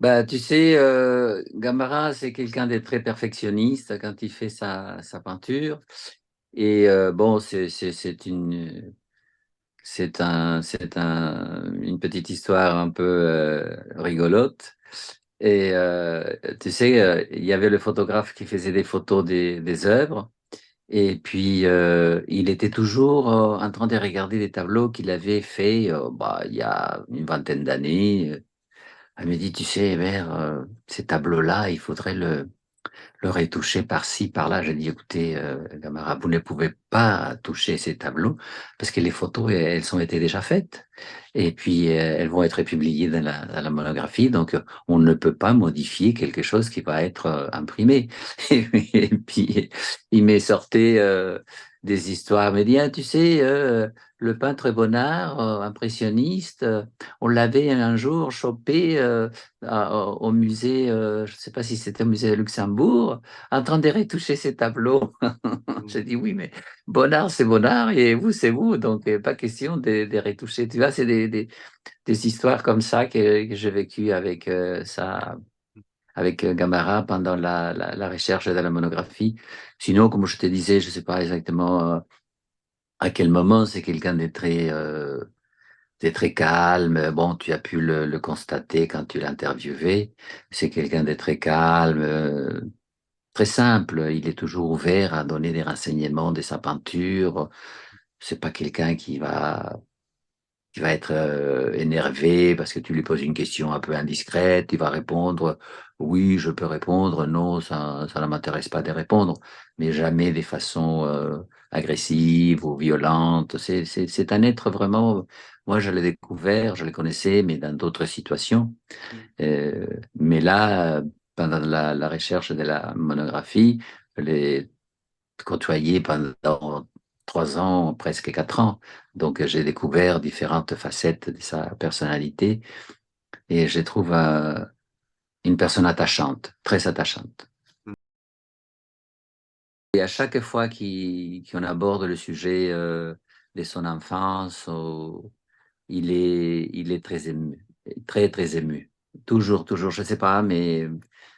Bah, tu sais, Gamara, c'est quelqu'un de très perfectionniste quand il fait sa peinture. Et bon, une petite histoire un peu rigolote. Et tu sais, il y avait le photographe qui faisait des photos des œuvres. Et puis, il était toujours en train de regarder des tableaux qu'il avait fait il y a une vingtaine d'années. Elle me dit, tu sais, Hébert, ces tableaux-là, il faudrait le retoucher par-ci, par-là. J'ai dit, écoutez, Gamara, vous ne pouvez pas toucher ces tableaux parce que les photos, elles ont été déjà faites. Et puis, elles vont être publiées dans la monographie. Donc, on ne peut pas modifier quelque chose qui va être imprimé. Et puis, il m'est sorti des histoires. Il m'a dit, ah, tu sais, le peintre Bonnard, impressionniste, on l'avait un jour chopé au musée, je ne sais pas si c'était au musée de Luxembourg, en train de retoucher ses tableaux. Mm. J'ai dit oui, mais Bonnard, c'est Bonnard et vous, c'est vous, donc pas question de retoucher. Tu vois, c'est des histoires comme ça que j'ai vécues avec avec Gamara pendant la recherche de la monographie. Sinon, comme je te disais, je ne sais pas exactement à quel moment c'est quelqu'un de très calme. Bon, tu as pu le constater quand tu l'as interviewé. C'est quelqu'un de très calme, très simple. Il est toujours ouvert à donner des renseignements de sa peinture. C'est pas quelqu'un qui va être énervé parce que tu lui poses une question un peu indiscrète. Il va répondre oui, je peux répondre, non, ça ne m'intéresse pas de répondre, mais jamais de façon agressive ou violente. C'est un être vraiment. Moi, je l'ai découvert, je le connaissais, mais dans d'autres situations. Mais là, pendant la recherche de la monographie, je l'ai côtoyé pendant 3 ans, presque 4 ans. Donc, j'ai découvert différentes facettes de sa personnalité et je les trouve une personne attachante, très attachante. Et à chaque fois qu'on aborde le sujet de son enfance, il est très ému, très, très ému. Toujours, toujours, je ne sais pas, mais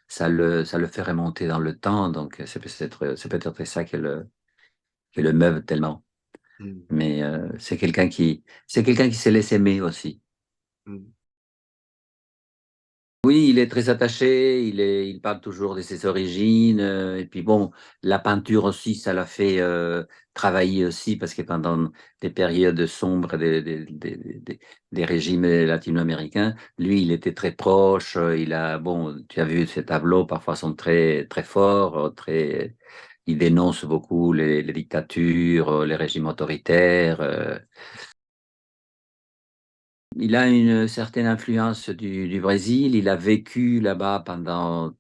ça le fait remonter dans le temps, donc c'est peut-être ça qui le meuve tellement. Mm. Mais c'est quelqu'un qui s'est laissé aimer aussi. Mm. Oui, il est très attaché, il parle toujours de ses origines, et puis bon, la peinture aussi, ça l'a fait travailler aussi, parce que pendant des périodes sombres des régimes latino-américains, lui, il était très proche, bon, tu as vu ses tableaux, parfois sont très, très forts, il dénonce beaucoup les dictatures, les régimes autoritaires. Il a une certaine influence du Brésil. Il a vécu là-bas pendant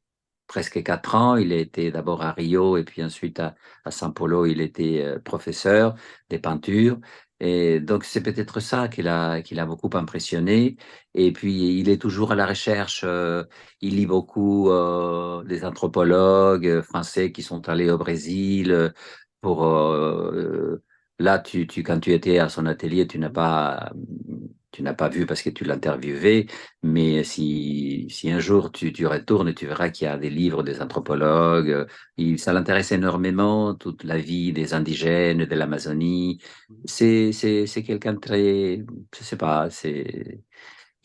presque 4 ans. Il a été d'abord à Rio et puis ensuite à São Paulo. Il était professeur des peintures. Et donc, c'est peut-être ça qui l'a beaucoup impressionné. Et puis, il est toujours à la recherche. Il lit beaucoup des anthropologues français qui sont allés au Brésil pour. Là, quand tu étais à son atelier, tu n'as pas vu parce que tu l'interviewais, mais si un jour tu retournes, tu verras qu'il y a des livres des anthropologues. Ça l'intéresse énormément, toute la vie des indigènes de l'Amazonie. C'est quelqu'un de très, je sais pas,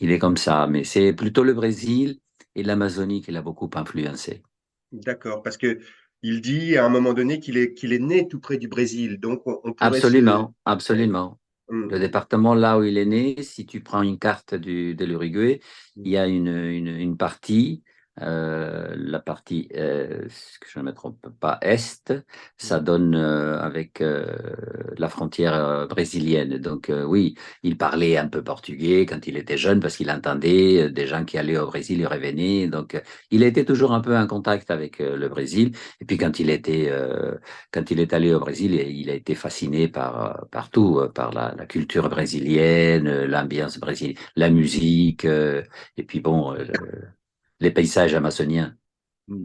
il est comme ça, mais c'est plutôt le Brésil et l'Amazonie qui l'a beaucoup influencé. D'accord, parce que il dit à un moment donné qu'il est né tout près du Brésil, donc on pourrait se. Absolument, Ouais. absolument. Le Mm. département là où il est né, si tu prends une carte de l'Uruguay, il Mm. y a une partie, la partie, que je ne me trompe pas, est, ça Mm. donne avec la frontière brésilienne. Donc oui, il parlait un peu portugais quand il était jeune parce qu'il entendait des gens qui allaient au Brésil y revenaient. Donc il était toujours un peu en contact avec le Brésil. Et puis quand il est allé au Brésil, il a été fasciné par tout, par la culture brésilienne, l'ambiance brésilienne, la musique, et puis bon, les paysages amazoniens.